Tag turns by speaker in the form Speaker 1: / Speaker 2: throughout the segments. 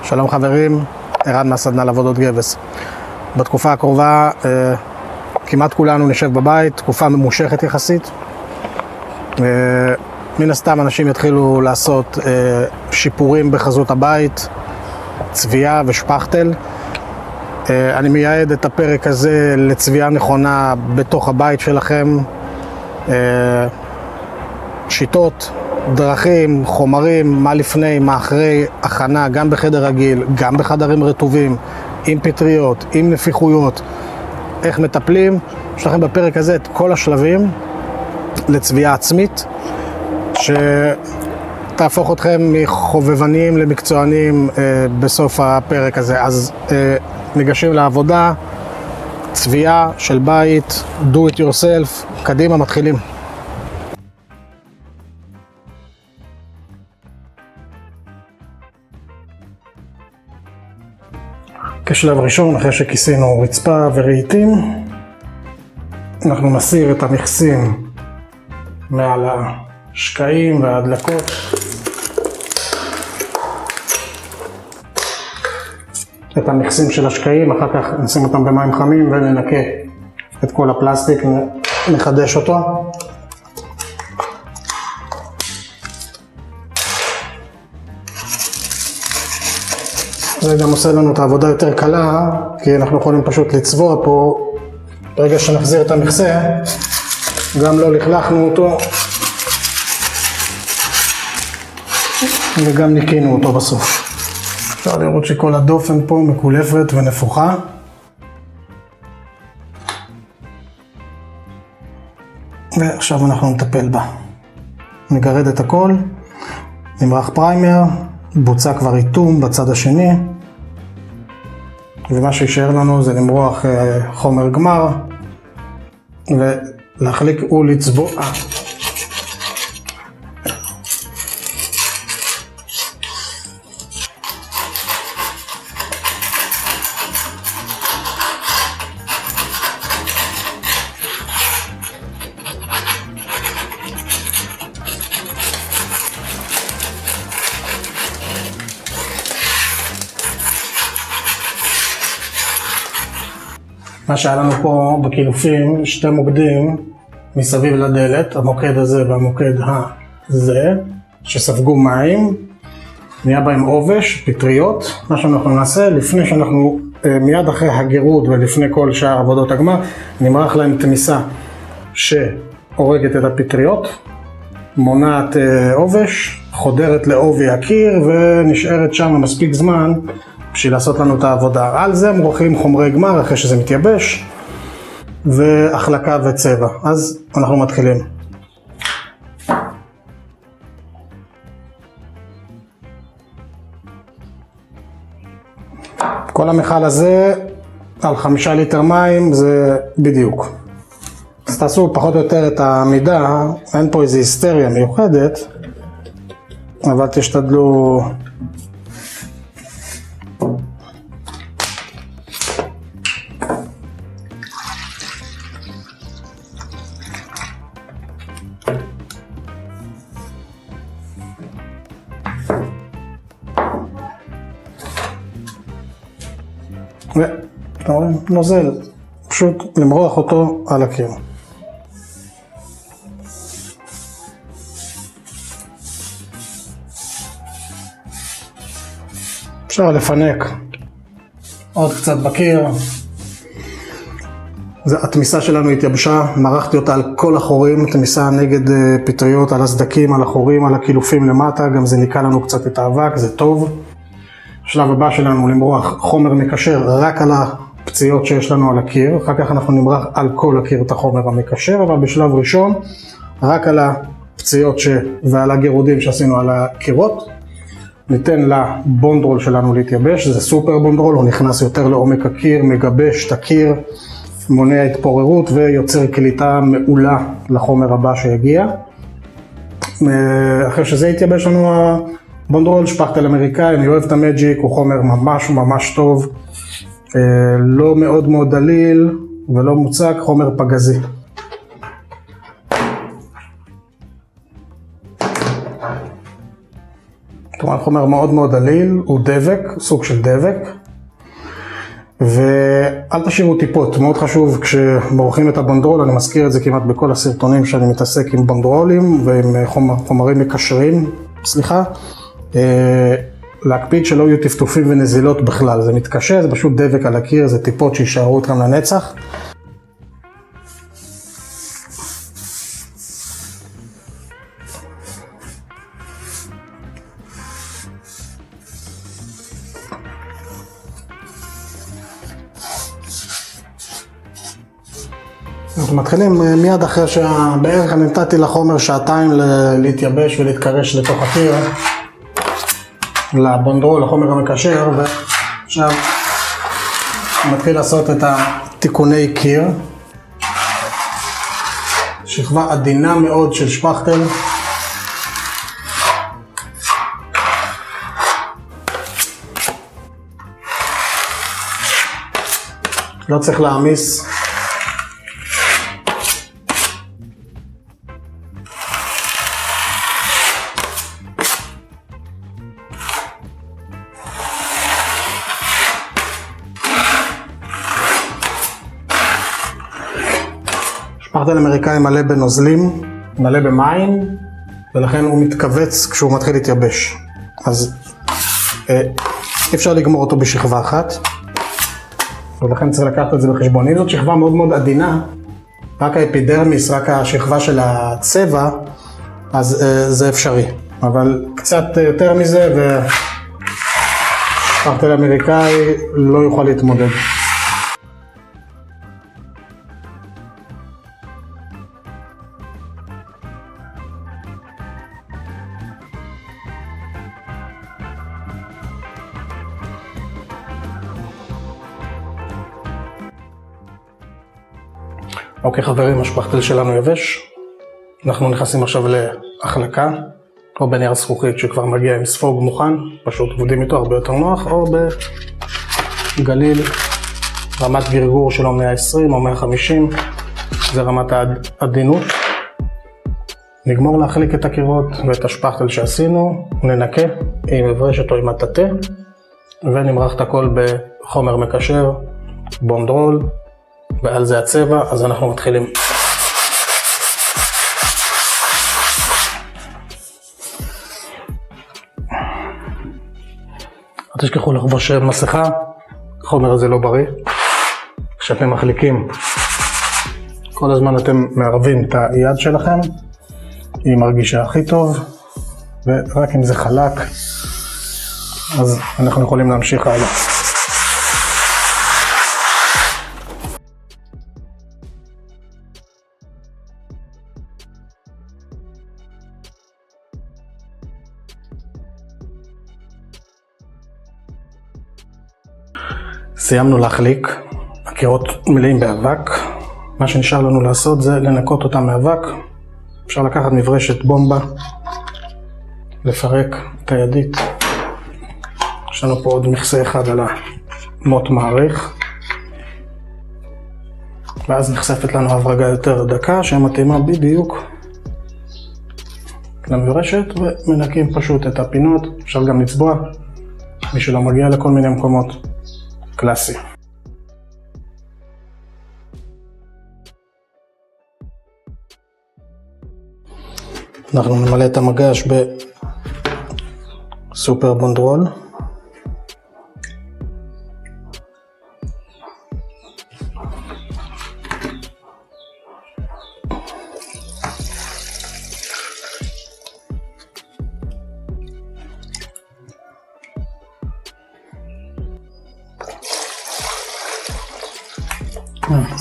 Speaker 1: שלום חברים, ערן מהסדנה לעבודות גבס. בתקופה הקרובה כמעט כולנו נשב בבית, תקופה ממושכת יחסית. מן הסתם אנשים יתחילו לעשות שיפורים בחזות הבית, צביעה ושפכטל. אני מייעד את הפרק הזה לצביעה נכונה בתוך הבית שלכם. שיטות, דרכים, חומרים, מה לפני, מה אחרי, הכנה, גם בחדר רגיל, גם בחדרים רטובים, עם פטריות, עם נפיחויות, איך מטפלים. יש לכם בפרק הזה את כל השלבים לצביעה עצמית, שתהפוך אתכם מחובבנים למקצוענים בסוף הפרק הזה. אז ניגשים לעבודה, צביעה של בית, do it yourself, קדימה, מתחילים. כשלב ראשון, אחרי שכיסינו רצפה ורהיטים, אנחנו נסיר את המכסים מעל השקעים וההדלקות. את המכסים של השקעים, אחר כך נשים אותם במים חמים וננקה את כל הפלסטיק, נחדש אותו. זה גם עושה לנו את העבודה יותר קלה, כי אנחנו יכולים פשוט לצבוע פה, ברגע שנחזיר את המכסה, גם לא לכלכנו אותו, וגם ניקינו אותו בסוף. אפשר לראות שכל הדופן פה מקולפת ונפוחה. ועכשיו אנחנו נטפל בה. נגרד את הכל, נמרח פריימר, בוצע כבר איתום בצד השני, ומה שישאר לנו זה למרוח חומר גמר ולהחליק ולצבוע. מה שהיה לנו פה בקילופים, שתי מוקדים מסביב לדלת, המוקד הזה והמוקד הזה, שספגו מים, נהיה בהם עובש, פטריות. מה שאנחנו נעשה, לפני שאנחנו, מיד אחרי הגירוד ולפני כל שאר עבודות הגמר, נמרח להם תמיסה שהורגת את הפטריות, מונעת עובש, חודרת לעובי הקיר ונשארת שם מספיק זמן בשביל לעשות לנו את העבודה. על זה מורחים חומרי גמר אחרי שזה מתייבש, והחלקה וצבע. אז אנחנו מתחילים. כל המכל הזה על 5 ליטר מים זה בדיוק. אז תעשו פחות או יותר את העמידה, אין פה איזו היסטריה מיוחדת, אבל תשתדלו ואתה רואה, נוזל, פשוט למרוח אותו על הקיר. אפשר לפנק עוד קצת בקיר. התמיסה שלנו התייבשה, מרחתי אותה על כל החורים, תמיסה נגד פטריות, על הסדקים, על החורים, על הקילופים למטה, גם זה ניקה לנו קצת את האבק, זה טוב. השלב הבא שלנו למרוח חומר מקשר רק על הפציעות שיש לנו על הקיר, אחר כך אנחנו נמרח על כל הקיר את החומר המקשר, אבל בשלב ראשון רק על הפציעות ועל הגירודים שעשינו על הקירות. ניתן לבונדרול שלנו להתייבש, זה סופר בונדרול, הוא נכנס יותר לעומק הקיר, מגבש את הקיר, מונע התפוררות ויוצר קליטה מעולה לחומר הבא שיגיע. אחרי שזה יתייבש לנו בונדרול, שפכטל אמריקאי, אני אוהב את המג'יק, הוא חומר ממש ממש טוב, לא מאוד מאוד דליל ולא מוצק, חומר פגזי. כלומר חומר מאוד מאוד עליל, הוא דבק, סוג של דבק. ואל תשאירו טיפות, מאוד חשוב כשמורחים את הבונדרול, אני מזכיר את זה כמעט בכל הסרטונים שאני מתעסק עם בונדרולים ועם חומרים מקשרים, להקפיד שלא יהיו טפטופים ונזילות בכלל, זה מתקשה, זה פשוט דבק על הקיר, זה טיפות שישארו אתכם לנצח. אנחנו מתחילים מיד אחרי שבערך אני נתתי לחומר שעתיים להתייבש ולהתקרש לתוך הקיר, לבונדרול, לחומר המקשר, ועכשיו מתחיל לעשות את התיקוני קיר. שכבה עדינה מאוד של שפכטל. לא צריך להעמיס. שפכטל אמריקאי מלא בנוזלים, מלא במים, ולכן הוא מתכווץ כשהוא מתחיל להתייבש. אז אפשר לגמור אותו בשכבה אחת, ולכן צריך לקחת את זה בחשבון. אם זאת שכבה מאוד מאוד עדינה, רק האפידרמיס, רק השכבה של הצבע, אז זה אפשרי. אבל קצת יותר מזה, ושפכטל אמריקאי לא יוכל להתמודד. אוקיי חברים, השפכטל שלנו יבש. אנחנו נכנסים עכשיו להחלקה, או בנייר זכוכית שכבר מגיע עם ספוג מוכן, פשוט עובדים איתו הרבה יותר נוח, או בגליל, רמת גרגור שלו 120 או 150, זה רמת העדינות. נגמור להחליק את הקירות ואת השפכטל שעשינו, ננקה עם מברשת או עם מטאטא, ונמרח את הכל בחומר מקשר, בונדרול, ועל זה הצבע, אז אנחנו מתחילים. אל תשכחו לחבוש מסכה, החומר הזה לא בריא. כשאתם מחליקים, כל הזמן אתם מערבים את היד שלכם, היא מרגישה הכי טוב, ורק אם זה חלק, אז אנחנו יכולים להמשיך הלאה. סיימנו להחליק, הקירות מלאים באבק. מה שנשאר לנו לעשות זה לנקות אותם מאבק. אפשר לקחת מברשת בומבה, לפרק את הידית. יש לנו פה עוד מכסה אחד על המוט מעריך. ואז נחשפת לנו הברגה יותר דקה שמתאימה בדיוק למברשת, ומנקים פשוט את הפינות. אפשר גם לצבוע, מי שלא מגיע לכל מיני מקומות. קלאסי. אנחנו נמלא את המגש בסופר בונדרול.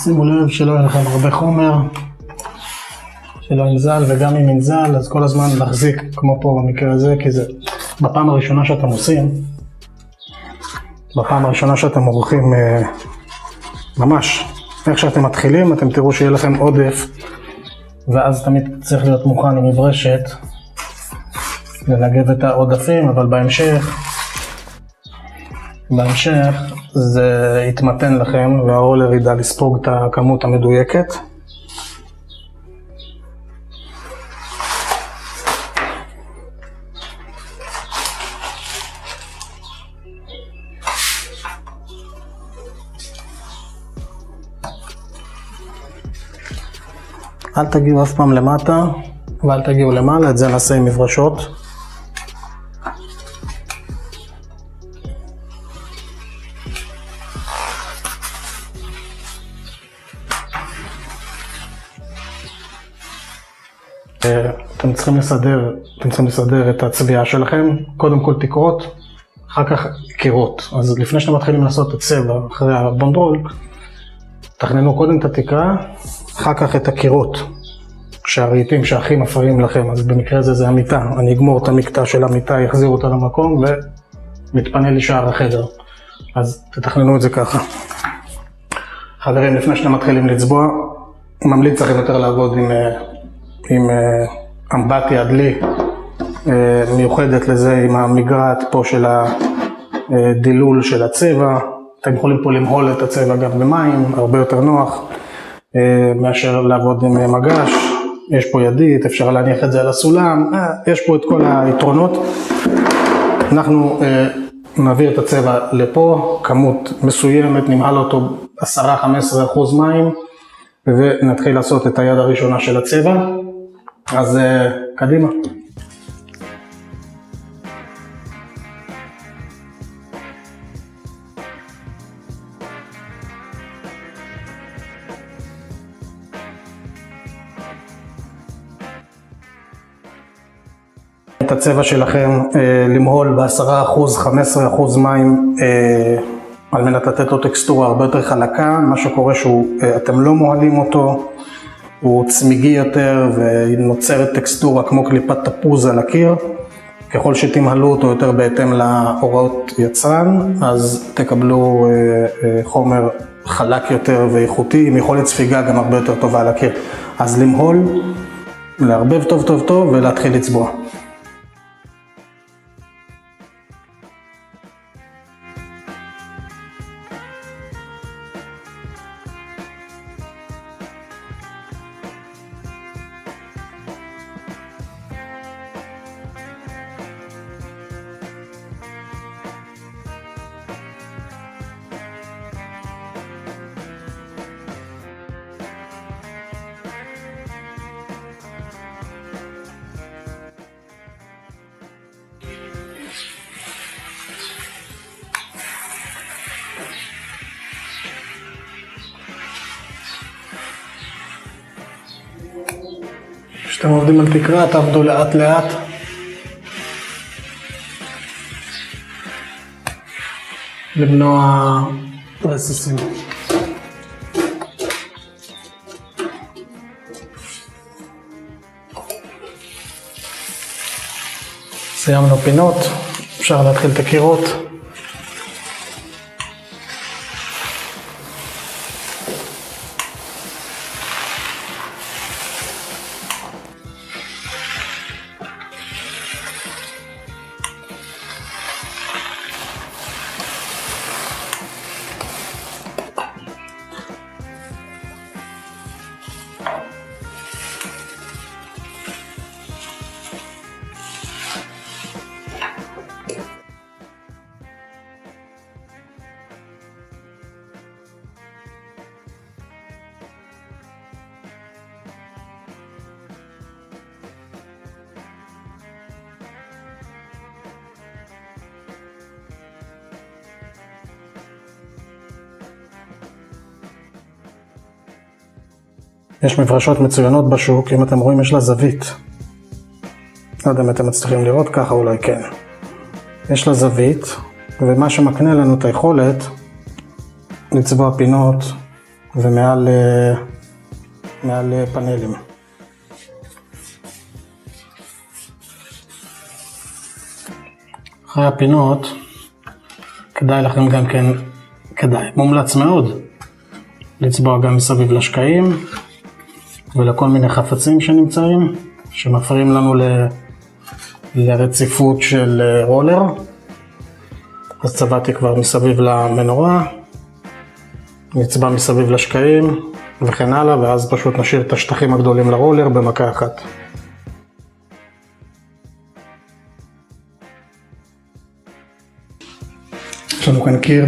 Speaker 1: שימו לב שלא יהיה לכם הרבה חומר, שלא ינזל, וגם אם ינזל אז כל הזמן להחזיק כמו פה במקרה הזה, כי זה בפעם הראשונה שאתם עושים, בפעם הראשונה שאתם עורכים ממש, איך שאתם מתחילים אתם תראו שיהיה לכם עודף, ואז תמיד צריך להיות מוכן עם מברשת לנגב את העודפים, אבל בהמשך זה יתמתן לכם והרולר ידע לספוג את הכמות המדויקת. אל תגיעו אף פעם למטה ואל תגיעו למעלה, את זה נעשה עם מברשות. אתם צריכים לסדר את הצביעה שלכם, קודם כל תקרות, אחר כך קירות. אז לפני שאתם מתחילים לעשות את הצבע אחרי הבונדרול, תכננו קודם את התקרה, אחר כך את הקירות, שהרהיטים שהכי מפריעים לכם. אז במקרה זה המיטה, אני אגמור את המקטע של המיטה, יחזיר אותה למקום ומתפנה לי שער החדר. אז תתכננו את זה ככה. חברים, לפני שאתם מתחילים לצבוע, ממליץ לכם יותר לעבוד עם אמבטיה דלי מיוחדת לזה, עם המגרעת פה של הדילול של הצבע. אתם יכולים פה למהול את הצבע גם במים, הרבה יותר נוח מאשר לעבוד עם מגש. יש פה ידית, אפשר להניח את זה על הסולם, יש פה את כל היתרונות. אנחנו נעביר את הצבע לפה, כמות מסוימת, נמהל אותו 10-15% מים, ונתחיל לעשות את היד הראשונה של הצבע. אז קדימה. את הצבע שלכם למהול ב10%, 15% מים, על מנת לתת לו טקסטורה הרבה יותר חלקה. מה שקורה שאתם לא מוהלים אותו, הוא צמיגי יותר ונוצרת טקסטורה כמו קליפת תפוז על הקיר. ככל שתמהלו אותו יותר בהתאם להוראות יצרן, אז תקבלו חומר חלק יותר ואיכותי, עם יכולת ספיגה גם הרבה יותר טובה על הקיר. אז למהול, לערבב טוב טוב טוב ולהתחיל לצבוע. כשאתם עובדים על תקרה, תעבדו לאט לאט. למנוע רסיסים. סיימנו פינות, אפשר להתחיל את הקירות. יש מברשות מצוינות בשוק, אם אתם רואים יש לה זווית. לא יודע אם אתם מצליחים לראות, ככה אולי כן. יש לה זווית, ומה שמקנה לנו את היכולת לצבוע פינות ומעל פאנלים. אחרי הפינות, כדאי לכם גם כן, מומלץ מאוד, לצבוע גם מסביב לשקעים ולכל מיני חפצים שנמצאים, שמפריעים לנו לרציפות של רולר. אז צבעתי כבר מסביב למנורה, נצבע מסביב לשקעים וכן הלאה, ואז פשוט נשאיר את השטחים הגדולים לרולר במכה אחת. יש לנו כאן קיר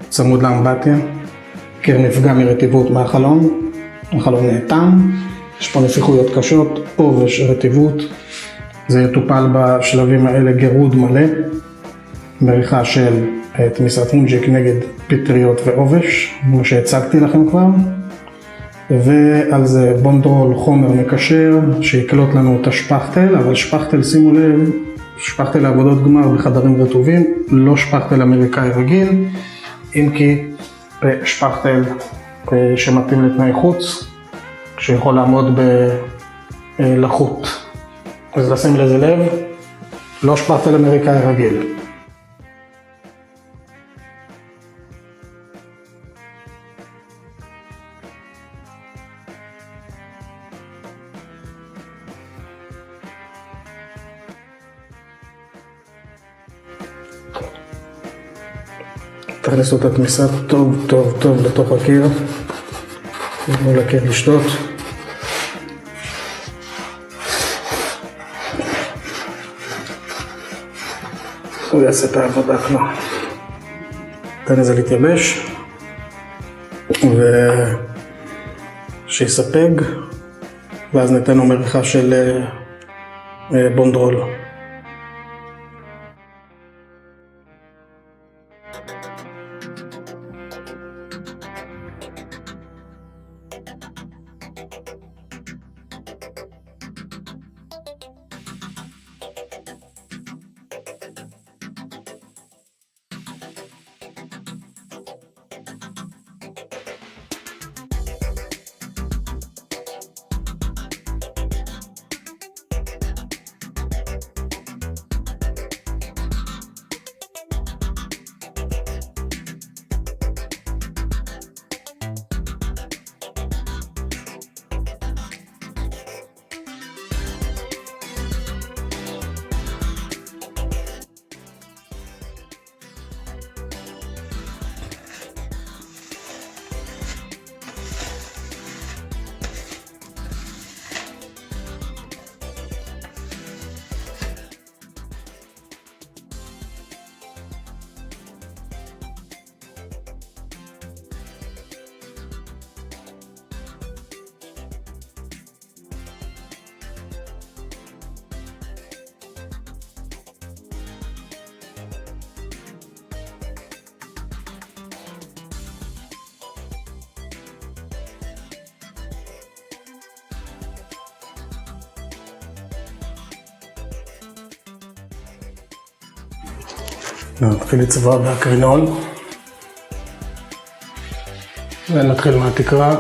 Speaker 1: צמוד לאמבטיה, קיר נפגע מרטיבות מהחלון, החלון נאטם, יש פה נפיחויות קשות, פה יש רטיבות. זה יטופל בשלבים האלה גירוד מלא, מריחה של תמיסת מונג'יק נגד פטריות ועובש, כמו שהצגתי לכם כבר. ועל זה בונדרול חומר מקשר שיקלוט לנו את השפכטל, אבל שפכטל, שימו לב, שפכטל לעבודות גמר בחדרים רטובים, לא שפכטל אמריקאי רגיל, אם כי שפכטל שמתאים לתנאי חוץ, שיכול לעמוד בלחות. אז לשים לזה לב, לא שפכטל אמריקאי רגיל. תכניסו את התמיסה טוב טוב טוב לתוך הקיר, תנו לקיר לשתות. הוא יעשה את העבודה כבר. ניתן לזה להתייבש ושיספג, ואז ניתן לו מריחה של בונדרול. נתחיל לצבוע באקרינול ונתחיל מהתקרה.